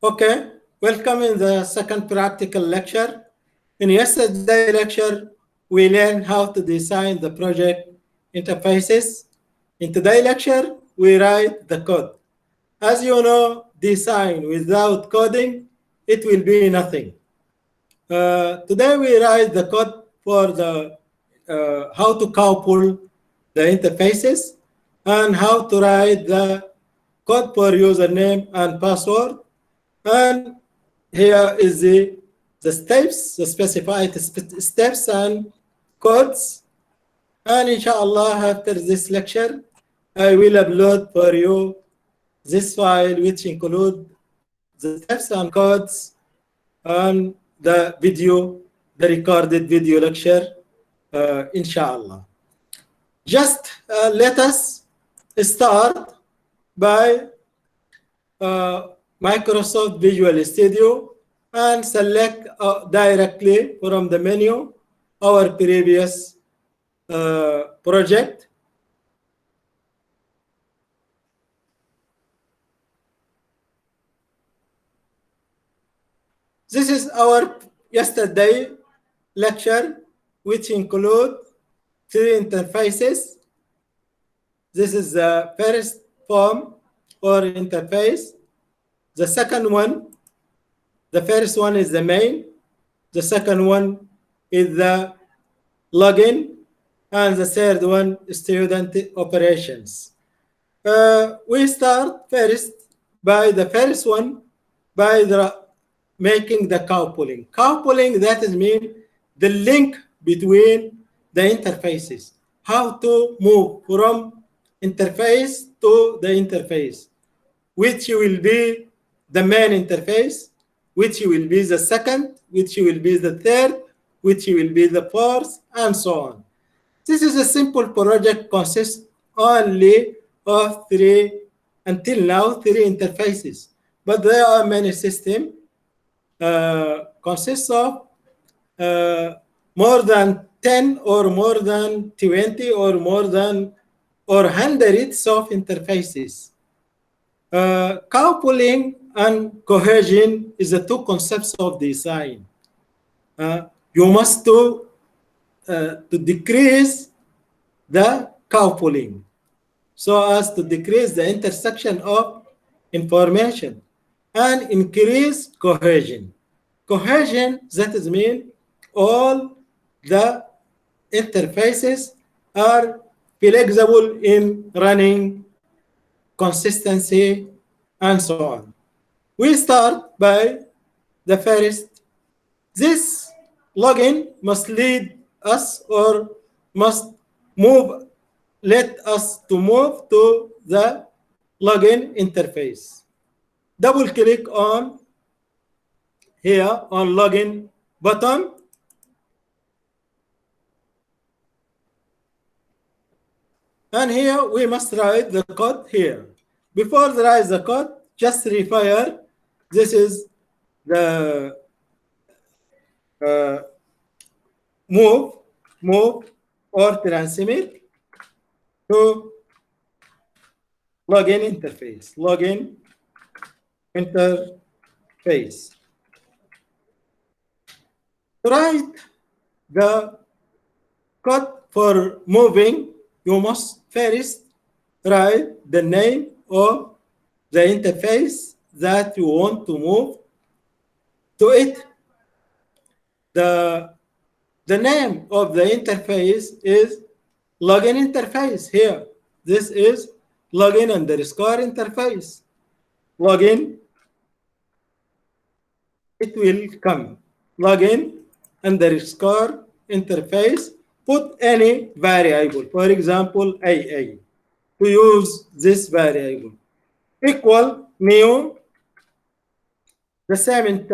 Okay, welcome in the second practical lecture. In yesterday's lecture, we learned how to design the project interfaces. In today's lecture, we write the code. As you know, design without coding, it will be nothing. Today we write the code for the how to couple the interfaces and how to write the code for username and password. And here is the steps, the specified steps and codes. And inshallah, after this lecture, I will upload for you this file, which include the steps and codes and the video, the recorded video lecture, inshallah. Just let us start by Microsoft Visual Studio and select directly from the menu our previous project. This is our yesterday lecture, which include three interfaces. This is the first form or interface. The second one, the first one is the main. The second one is the login. And the third one is student operations. We start first by the first one, by making the coupling. Coupling, that is mean the link between the interfaces. How to move from interface to the interface, which will be the main interface, which will be the second, which will be the third, which will be the fourth, and so on. This is a simple project, consists only of until now, three interfaces. But there are many systems, consists of more than 10 or more than 20 or more than or hundreds of interfaces. Coupling and cohesion is the two concepts of design. You must to decrease the coupling so as to decrease the intersection of information and increase cohesion. Cohesion, that is mean all the interfaces are flexible in running, consistency, and so on. We start by the first. This login must lead us or must move, let us to move to the login interface. Double click on here on login button. And here we must write the code here. Before we write the code, just refire. This is the move or transmit to login interface. Login interface. To write the code for moving, you must first write the name of the interface that you want to move to it. The name of the interface is login interface here. This is login underscore interface. Login, it will come. Login underscore interface. Put any variable, for example, AA, to use this variable. Equal new, the same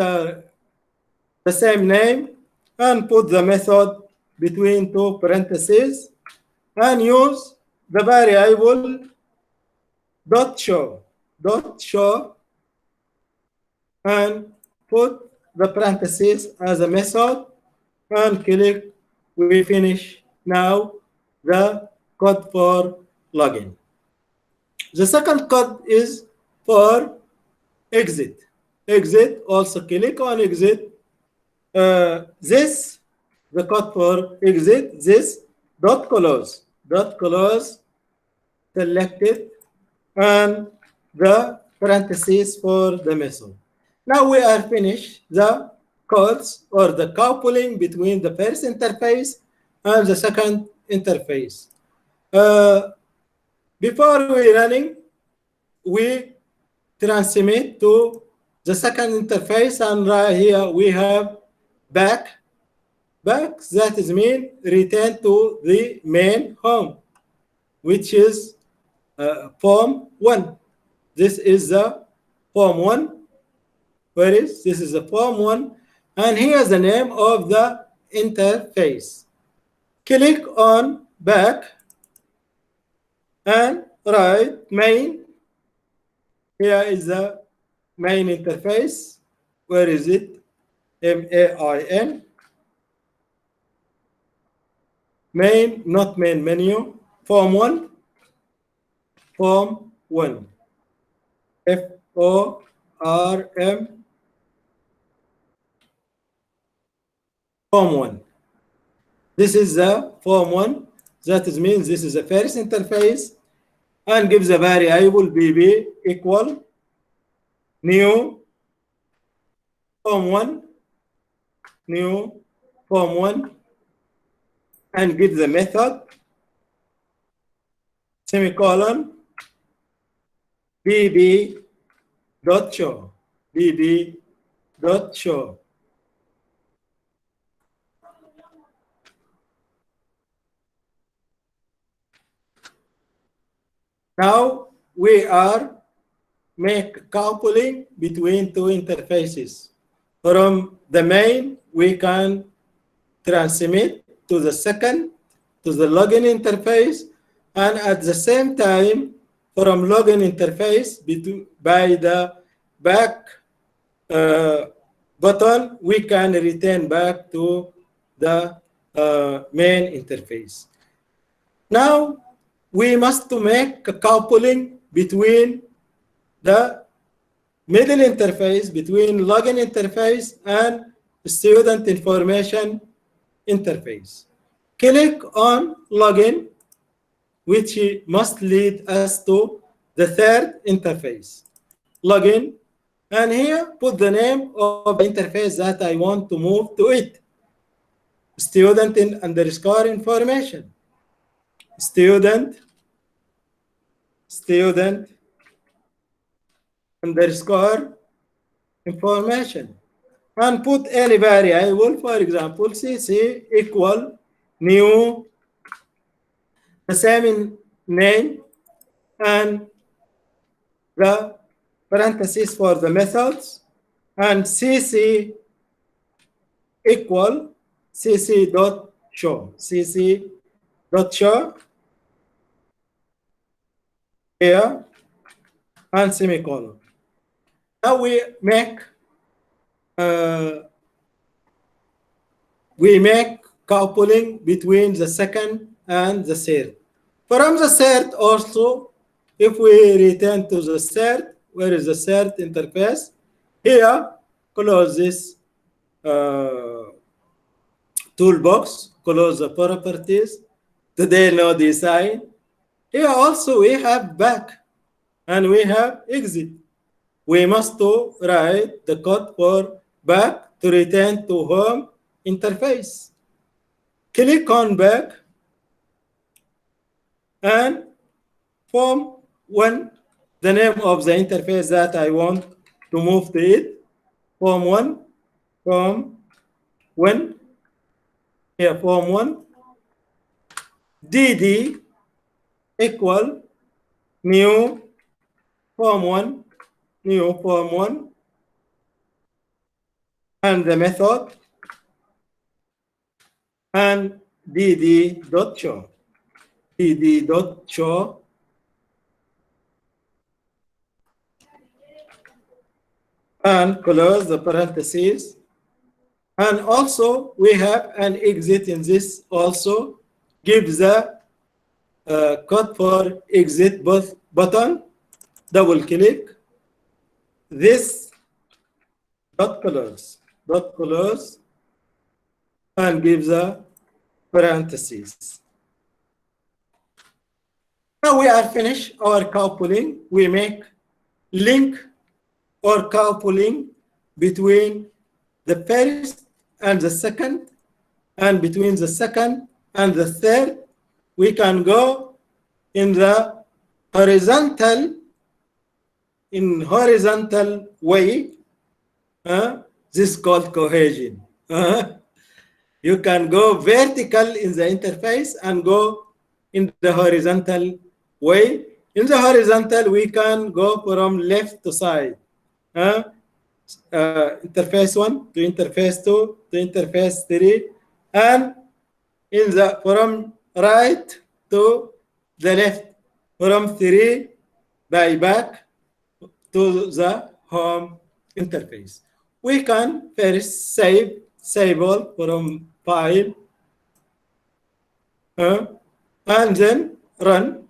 name, and put the method between two parentheses, and use the variable .show, and put the parentheses as a method, and click. We finish now the code for login. The second code is for exit. exit, also click on exit. This, the code for exit, this dot close selected, and the parentheses for the method. Now we are finished the codes or the coupling between the first interface and the second interface. Before we running, we transmit to the second interface, and right here we have back. That is mean return to the main home, which is form 1. This is the form 1. Where is this? Is the form 1, and here's the name of the interface. Click on back and write main. Here is the main interface. Where is it? MAIN. Main, not main menu. Form 1. Form 1. FORM. Form 1. This is the form 1. That means this is the first interface, and gives a variable bb equal new form 1, new form 1, and give the method semicolon bb.show, bb.show. Now we are make coupling between two interfaces. From the main, we can transmit to the second, to the login interface, and at the same time, from login interface by the back button, we can return back to the main interface. Now, we must make a coupling between the middle interface, between login interface and student information interface. Click on login, which must lead us to the third interface. Login, and here put the name of the interface that I want to move to it. Student underscore information. Student underscore information, and put any variable, for example, cc equal new, the same in name, and the parentheses for the methods, and cc equal cc.show, cc.show here, and semicolon. Now we make coupling between the second and the third. From the third also, if we return to the third, where is the third interface? Here, close this toolbox, close the properties. Today, no design. Here also we have back and we have exit. We must write the code for back to return to home interface. Click on back and form 1, the name of the interface that I want to move to it. Form 1, form 1, here form 1, dd equal new form 1, new form 1, and the method, and dd.show, dd.show, and close the parentheses. And also we have an exit in this also. Give the code for exit button, double click. This dot close, and give the parentheses. Now we are finished our coupling. We make link or coupling between the first and the second, and between the second and the third. We can go in the horizontal way. This is called cohesion. You can go vertical in the interface and go in the horizontal way. In the horizontal, we can go from left to side. Interface 1 to interface 2 to interface 3, and from right to the left, from 3 by back to the home interface. We can first save all from file, and then run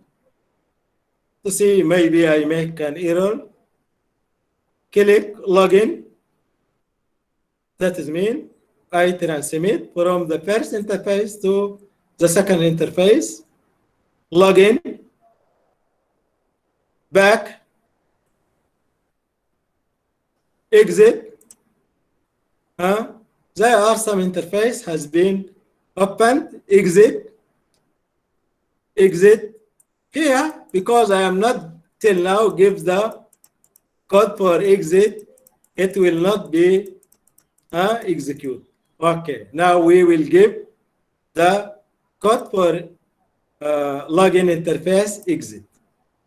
to see maybe I make an error. Click login. That is mean I transmit from the first interface to the second interface. Login. Back. Exit. There are some interface has been opened. Exit. Exit. Here, because I am not till now give the code for exit, it will not be execute. Okay, now we will give the code for login interface exit.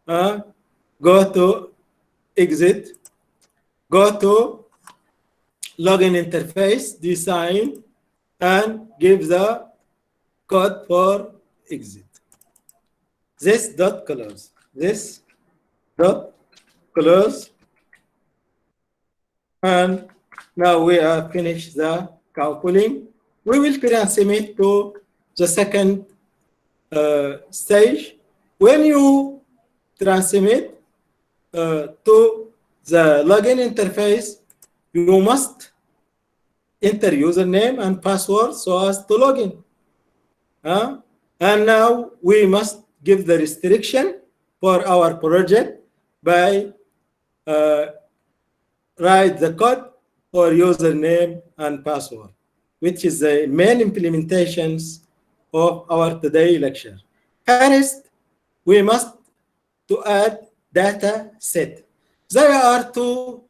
Go to exit, go to login interface, design, and give the code for exit. This dot close. This dot close. And now we are finished the coupling. We will transmit to the second stage. When you transmit to the login interface, you must enter username and password so as to log in. And now we must give the restriction for our project by write the code for username and password, which is the main implementations of our today lecture. First, we must to add data set. There are two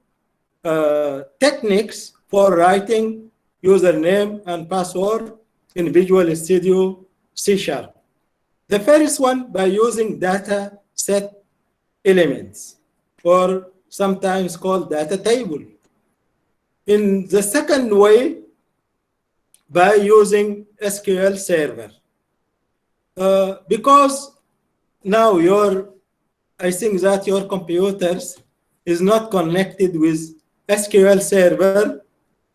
techniques for writing username and password in Visual Studio C#. The first one by using data set elements, or sometimes called data table. In the second way, by using SQL Server. Because now I think that your computers is not connected with SQL Server.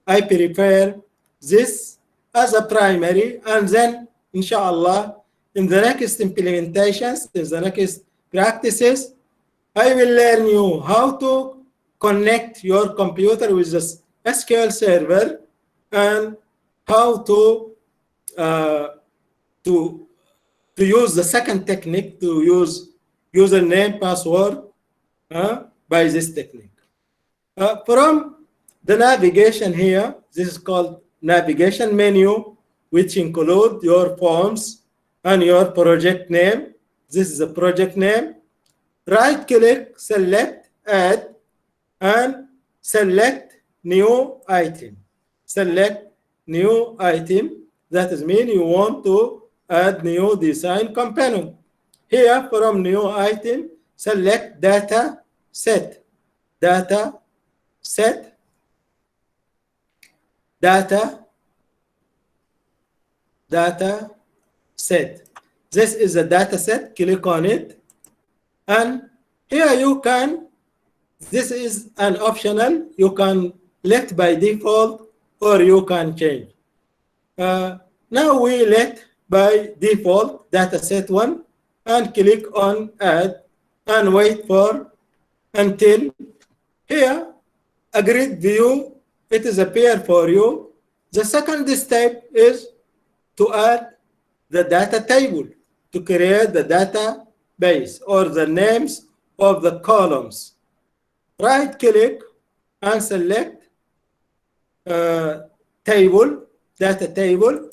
I prefer this as a primary, and then inshallah in the next implementations, in the next practices, I will learn you how to connect your computer with this SQL Server and how to use the second technique to use username password by this technique. From the navigation here, this is called navigation menu, which include your forms and your project name. This is a project name. Right click, select add, and select new item. Select new item. That is mean you want to add new design component. Here from new item, select data set. Data set. Data set. This is a data set. Click on it. And here you can, this is an optional. You can let by default or you can change. Now we let by default dataset 1 and click on add and wait for until here a grid view it is appear for you. The second step is to add the data table, to create the database or the names of the columns. Right click and select table, data table.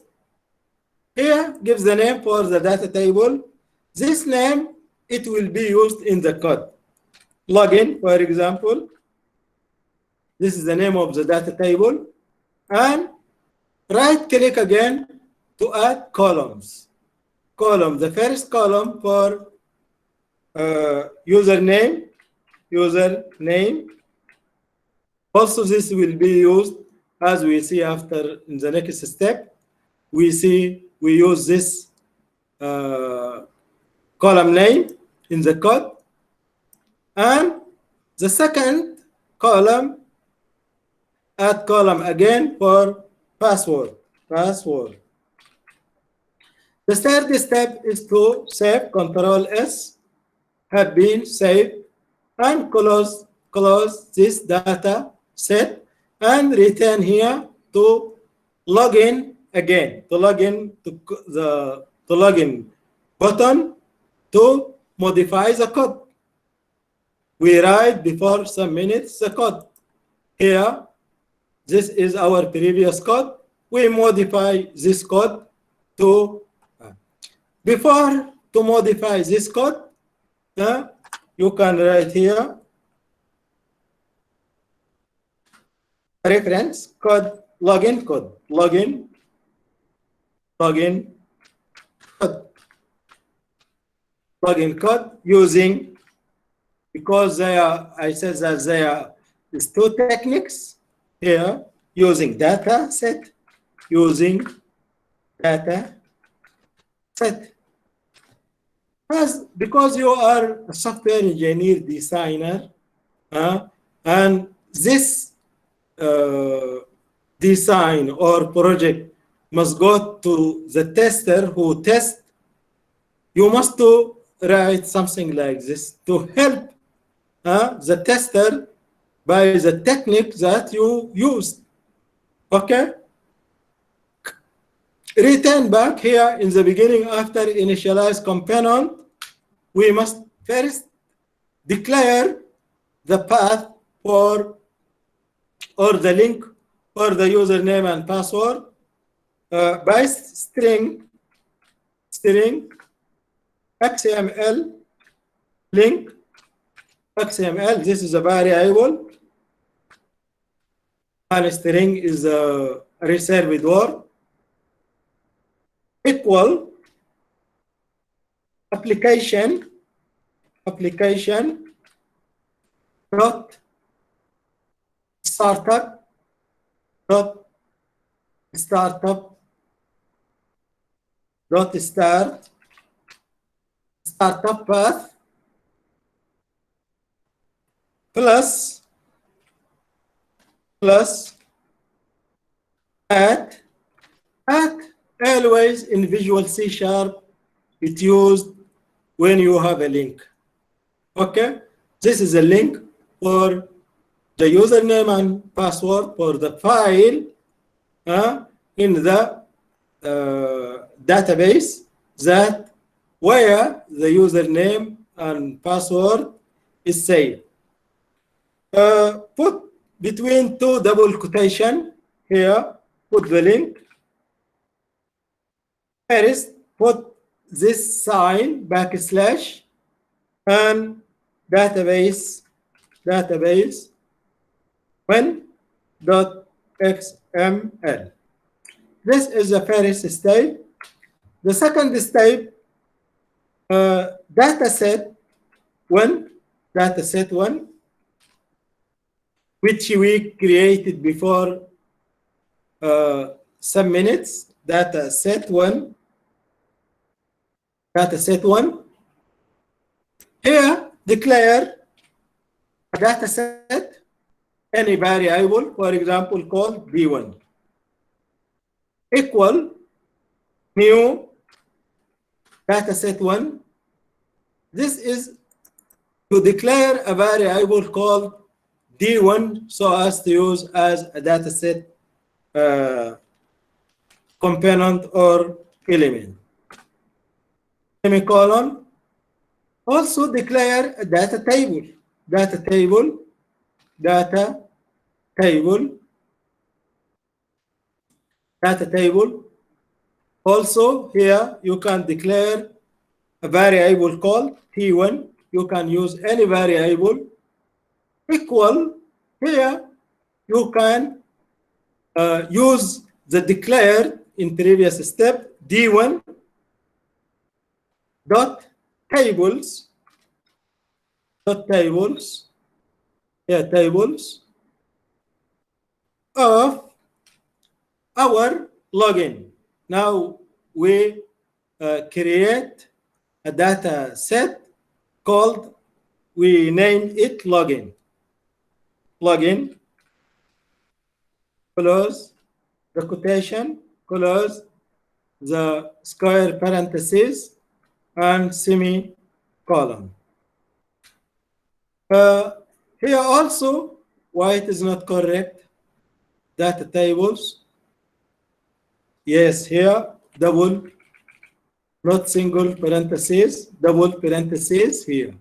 Here gives the name for the data table. This name, it will be used in the code. Login, for example. This is the name of the data table. And right click again to add columns. Column, the first column for username. Also, this will be used as we see after in the next step. We use this column name in the code. And the second column, add column again for password. The third step is to save. Control S have been saved, and close this data set and return here to login again. To login to the login button to modify the code. We write before some minutes the code. Here, this is our previous code. We modify this code to before to modify this code. You can write here reference code, login code, login code using, because I said that there is two techniques here, using data set, because you are a software engineer, designer, and this design or project must go to the tester who tests. You must to write something like this to help the tester by the technique that you used. Okay? Return back here in the beginning after initialize component. We must first declare the path for or the link or the username and password by string XML link XML. This is a variable, and string is a reserved word, equal application dot startup dot start startup path plus at always in Visual C#, it's used when you have a link. Okay, this is a link for the username and password for the file in the database that where the username and password is saved. Put between two double quotation here, put the link. First, put this sign backslash and database when.xml. This is the first step. The second step, dataset one, which we created before some minutes. Dataset one. Here, declare a dataset, any variable, for example, called B1, equal new dataset one. This is to declare a variable called D1 so as to use as a dataset component or element. Semicolon. Also declare a data table. Data table. Data table. Data table. Also here you can declare a variable called T1. You can use any variable equal. Here you can use the declared in previous step D1 dot tables tables of our login. Now we create a data set called, we name it login. Login, close the quotation, close the square parentheses, and semicolon. Here also, why it is not correct? Data tables. Yes, here double, not single parentheses, double parentheses here.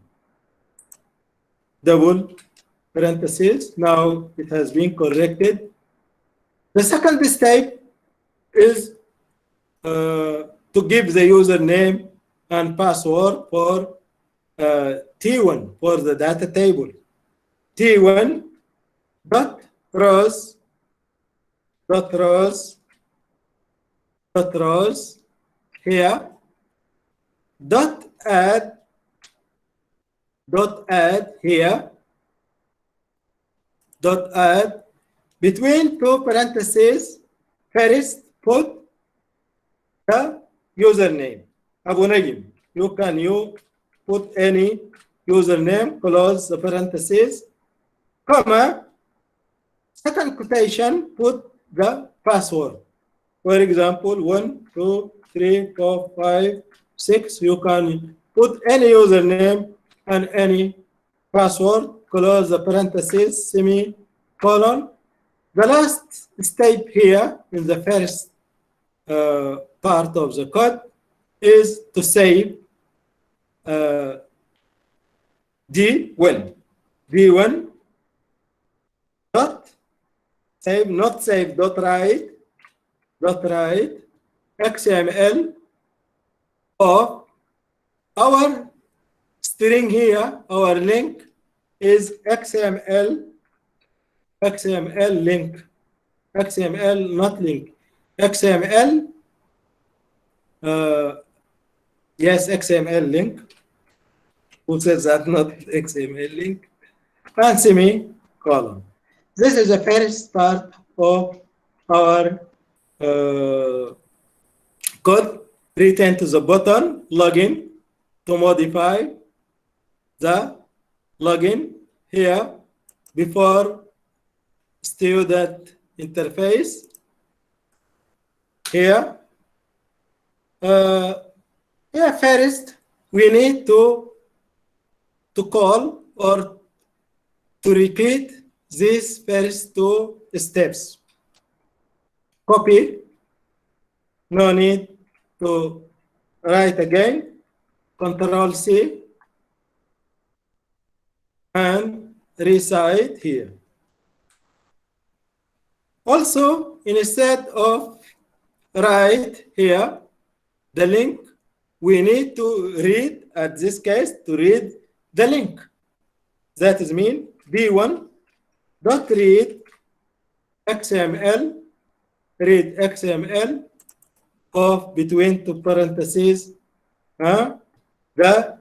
Double parentheses. Now it has been corrected. The second step is to give the username and password for T1 for the data table. T1 dot rows dot rows dot rows here dot add here dot add between two parentheses. First put the username Abu Najim. You can put any username, close the parentheses, comma, second quotation, put the password. For example, 1, 2, 3, 4, 5, 6. You can put any username and any password, close the parentheses, semicolon. The last step here in the first part of the code is to save D1 dot save, not save, dot write XML of our string here. Our link is XML link, XML, not link, XML, yes, XML link. Who says that? Not XML link. And semicolon. This is the first part of our code. Return to the button login to modify the login here before student interface here. Here first we need to call or to repeat these first two steps. Copy, no need to write again, Control C, and resite here. Also, instead of write here the link, we need to read, at this case, to read the link. That is mean B1 dot read XML, read XML of between two parentheses the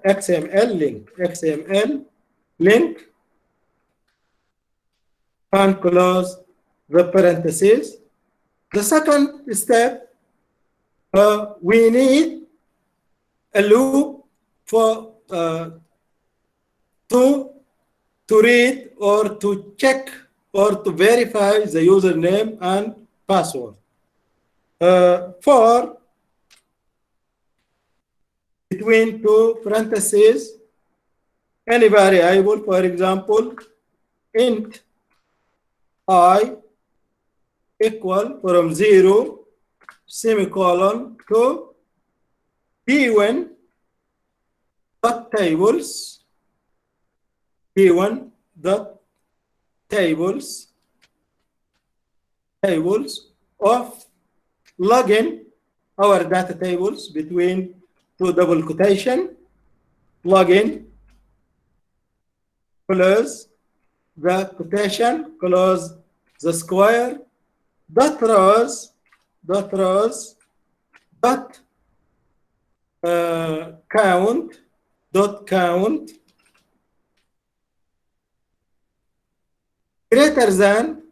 XML link, and close the parentheses. The second step, we need a loop for to read or to check or to verify the username and password. For between two parentheses any variable, for example, int I equal from 0 semicolon to b1 dot tables b1 dot tables of login our data tables between two double quotation login close the quotation close the square dot rows dot count greater than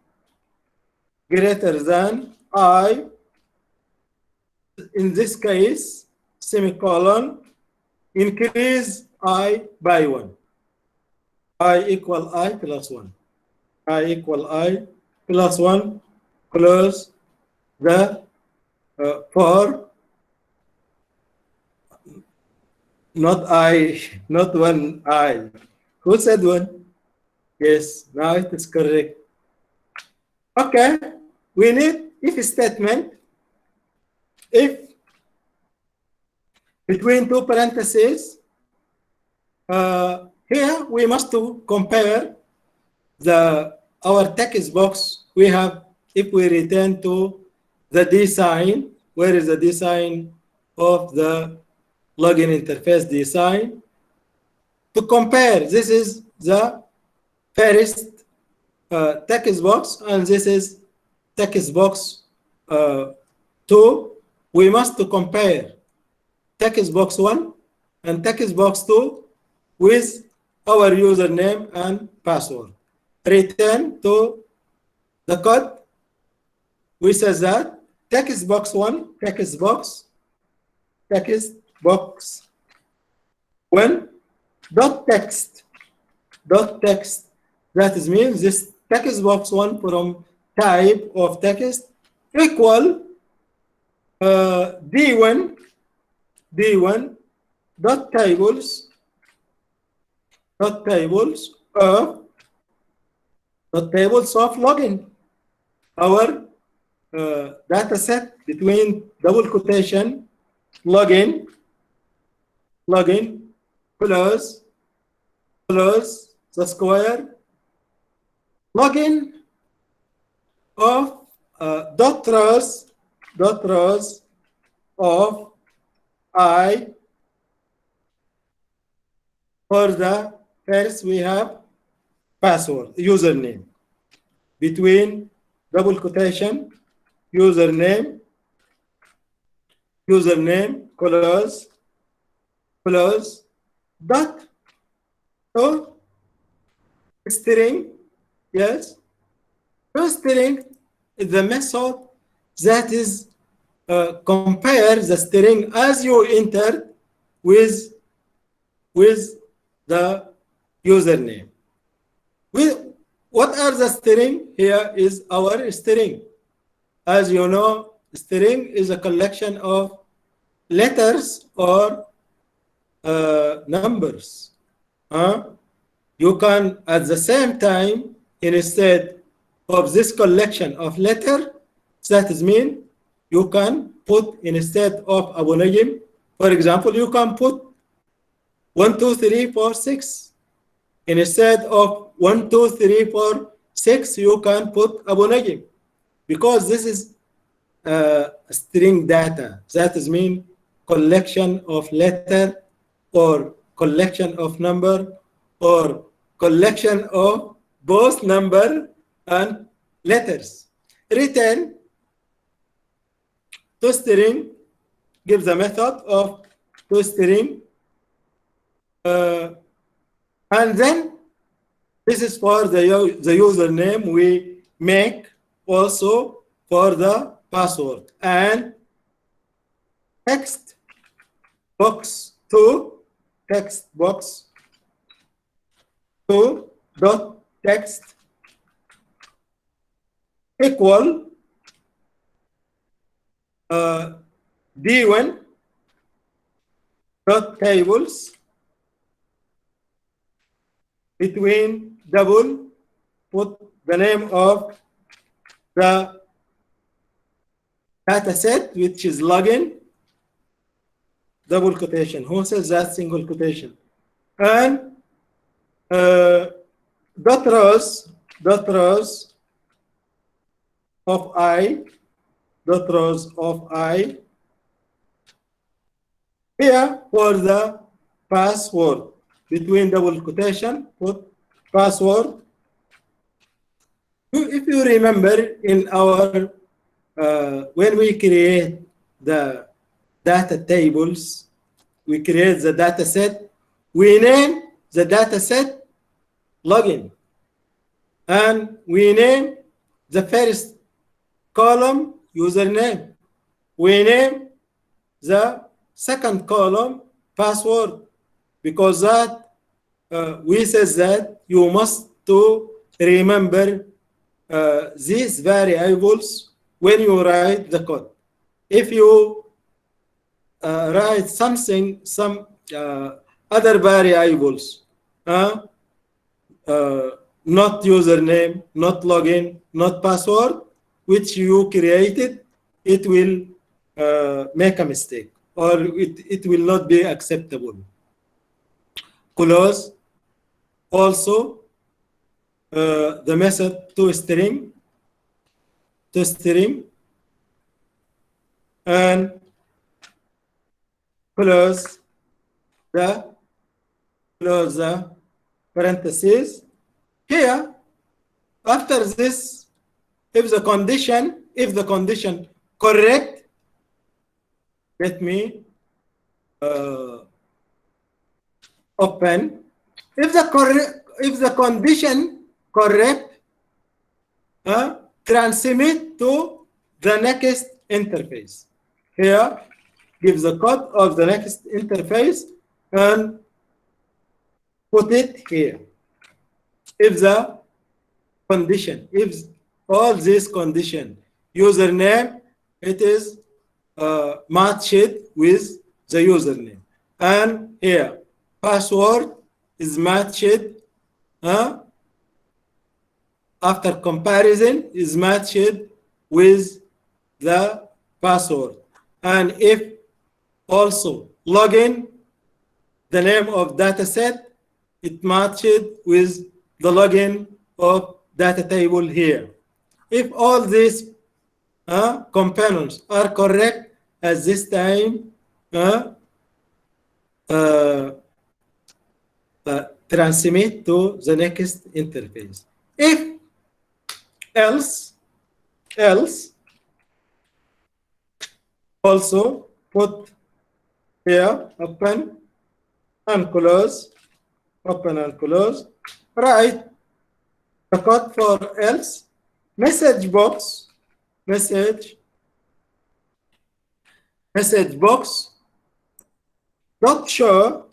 I, in this case, semicolon, increase I by 1. I equal I plus 1. I equal I plus 1, close the for, not I, not one I. Who said 1? Yes, now it is correct. Okay, we need if statement. If between two parentheses, here we must to compare our text box we have. If we return to the design, where is the design of the login interface design? To compare, this is the first text box, and this is text box 2. We must to compare text box 1 and text box 2 with our username and password. Return to the code. We say that text box 1, text box 1 dot text. That is means this text box 1 from type of text equal d1 dot tables of login. Our data set between double quotation login close the square login of dot rows of I. For the first we have password, username, between double quotation username close dot to string. Yes, to string is the method that is compare the string as you entered with the username. What are the string? Here is our string. As you know, string is a collection of letters or numbers. You can, at the same time, instead of this collection of letter, that is mean you can put instead of Abu Najim, for example, you can put 1, 2, 3, 4, 6. Instead of 1, 2, 3, 4, 6, you can put Abu Najim, because this is string data. That is mean collection of letter or collection of number or collection of both number and letters. Return toString gives the method of toString, and then this is for the username we make, also for the password, and text box 2 dot text equal d1 dot tables between double put the name of the data set, which is login, double quotation. Who says that single quotation? And dot rows of I, dot rows of I, here for the password, between double quotation, put password. If you remember in our, when we create the data tables, we create the data set, we name the data set login. And we name the first column username. We name the second column password, because that we says that you must to remember these variables when you write the code. If you write something, some other variables, not username, not login, not password, which you created, it will make a mistake, or it will not be acceptable. Close. Also, the method toString, and close the parentheses. Here, after this, if the condition correct, let me open. If the condition correct, transmit to the next interface. Here, give the code of the next interface and put it here. If the condition, if all this condition, username, it is matched with the username, and here password is matched, after comparison is matched with the password. And if also login, the name of dataset, it matched with the login of data table here. If all these components are correct, at this time transmit to the next interface. If else also put here open and close, open and close, write the code for else. Message box dot show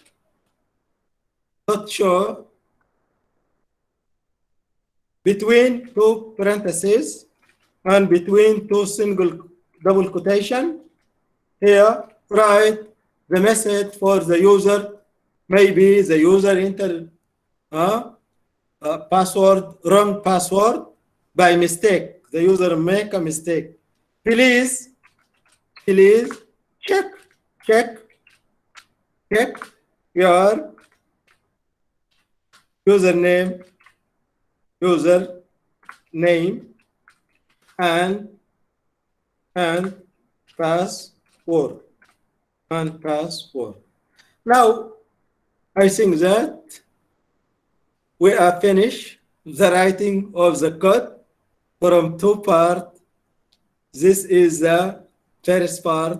between two parentheses and between two single double quotation. Here, write the message for the user. Maybe the user entered password, wrong password by mistake. The user make a mistake. Please check your username and password. Now, I think that we are finished the writing of the code from two parts. This is the first part.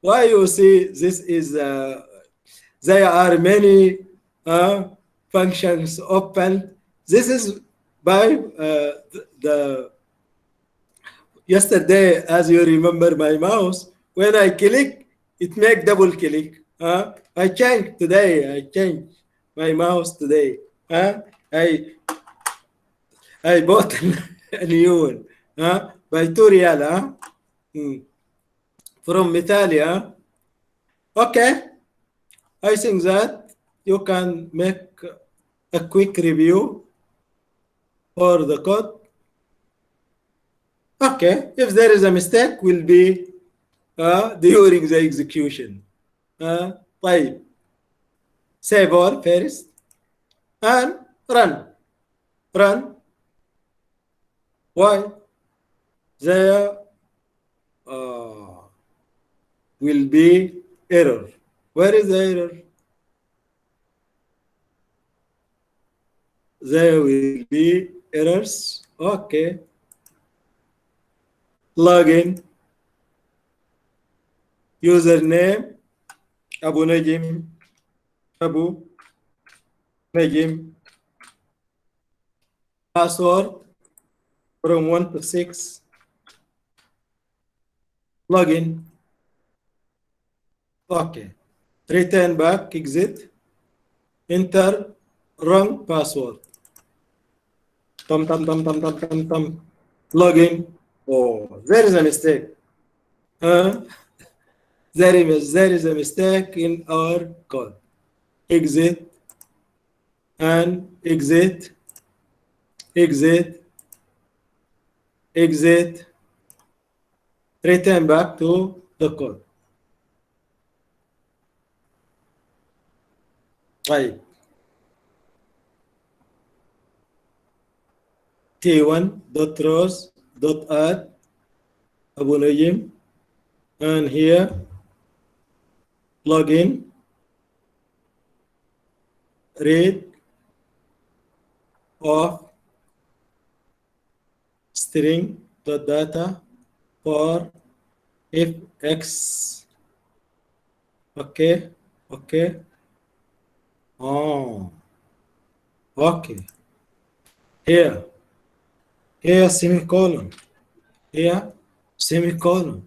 Why you see this is there are many functions open. This is by the yesterday, as you remember, my mouse, when I click, it make double click. I changed my mouse today. I bought a new one by 2 Riyal from Italia. Okay, I think that you can make a quick review or the code. Okay, if there is a mistake, will be during the execution. طيب, save all first and run. Run. Why? There will be error. Where is the error? There will be errors. Okay. Login. Username. Abu Najim. Abu Najim. Password from 1 to 6. Login. Okay. Return back, exit. Enter wrong password. Tom. Login. Oh, there is a mistake. There is a mistake in our code. Exit and exit. Return back to the code. طيب. t1.rows.add Abu Najim, and here login, read of string data for if x. Okay. Oh, okay. Here semicolon. Here semicolon.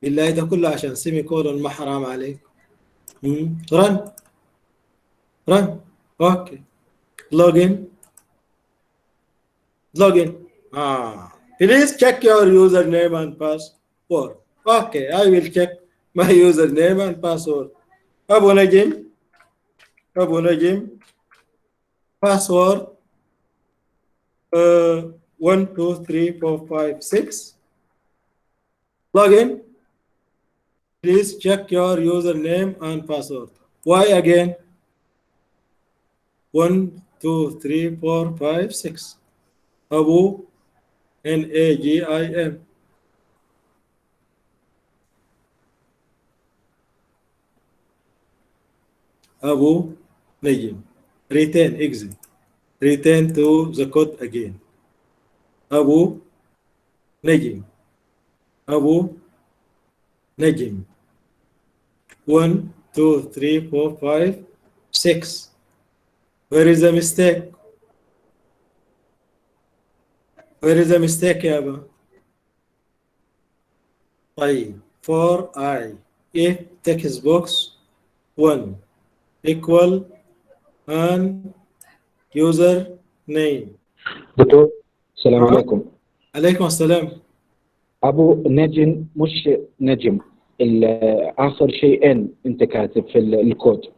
بالله ده كله عشان semicolon, ما حرام عليك. Run. Okay. Login. Please check your username and password. Okay, I will check my username and password. Abu Najim. Password 1, 2, 3, 4, 5, 6. Login. Please check your username and password. Why again? 1, 2, 3, 4, 5, 6. Abu Najim. Abu Najim. Return, exit. Return to the code again. Abu Najim. 1, 2, 3, 4, 5, 6. Where is the mistake? يا أبا؟ طيب, for I, if Textbox 1 equal and user name. دكتور السلام عليكم. عليكم السلام. أبو نجم مش نجم، آخر شيئين أنت كاتب في الكود.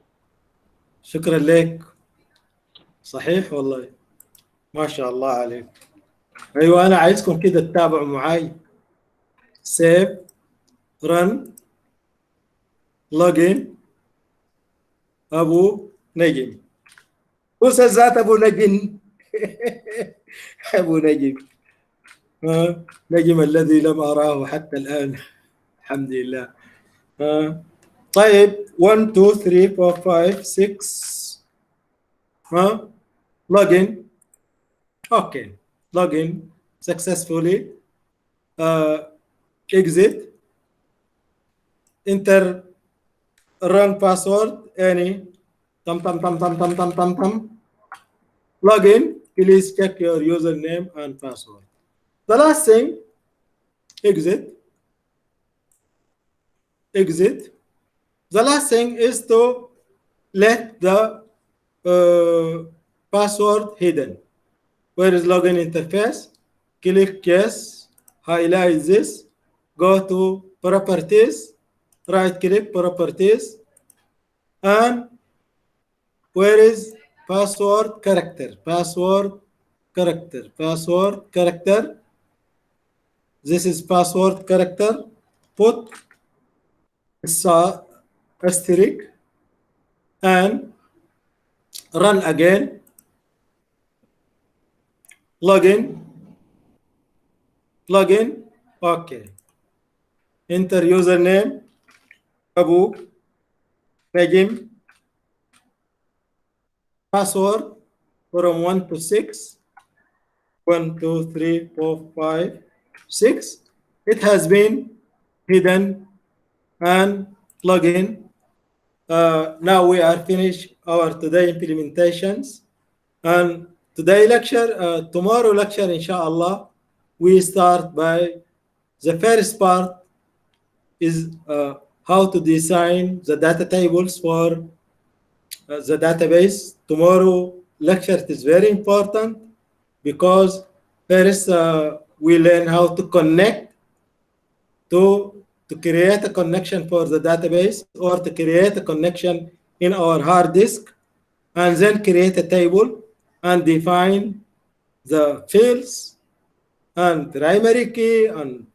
شكرا لك. صحيح والله، ما شاء الله عليك. أيوة، أنا عايزكم كده تتابعوا معي. save, run, login, أبو نجم. ذات أبو نجم. أبو نجم. نجم الذي لم أراه حتى الآن. الحمد لله. طيب, 1, 2, 3, 4, 5, 6. Login. Okay. Login successfully. Exit. Enter wrong password. Any. Login. Please check your username and password. The last thing, exit. The last thing is to let the password hidden. Where is login interface? Click yes, highlight this, go to properties, right click properties, and where is password character? Password character. Password character. This is password character. Put asterisk and run again. Login. Login. Okay. Enter username. Abu. Najim. Password from 1 to 6. 1, 2, 3, 4, 5, 6. It has been hidden and login. Now we are finished our today implementations and today lecture, tomorrow lecture inshallah, we start by the first part is how to design the data tables for the database. Tomorrow lecture is very important because first we learn how to connect to create a connection for the database or to create a connection in our hard disk and then create a table and define the fields and primary key and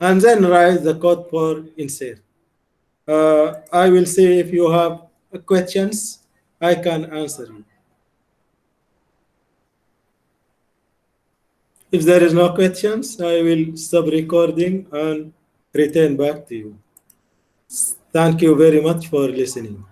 then write the code for insert. I will see if you have questions. I can answer you. If there is no questions, I will stop recording and return back to you. Thank you very much for listening.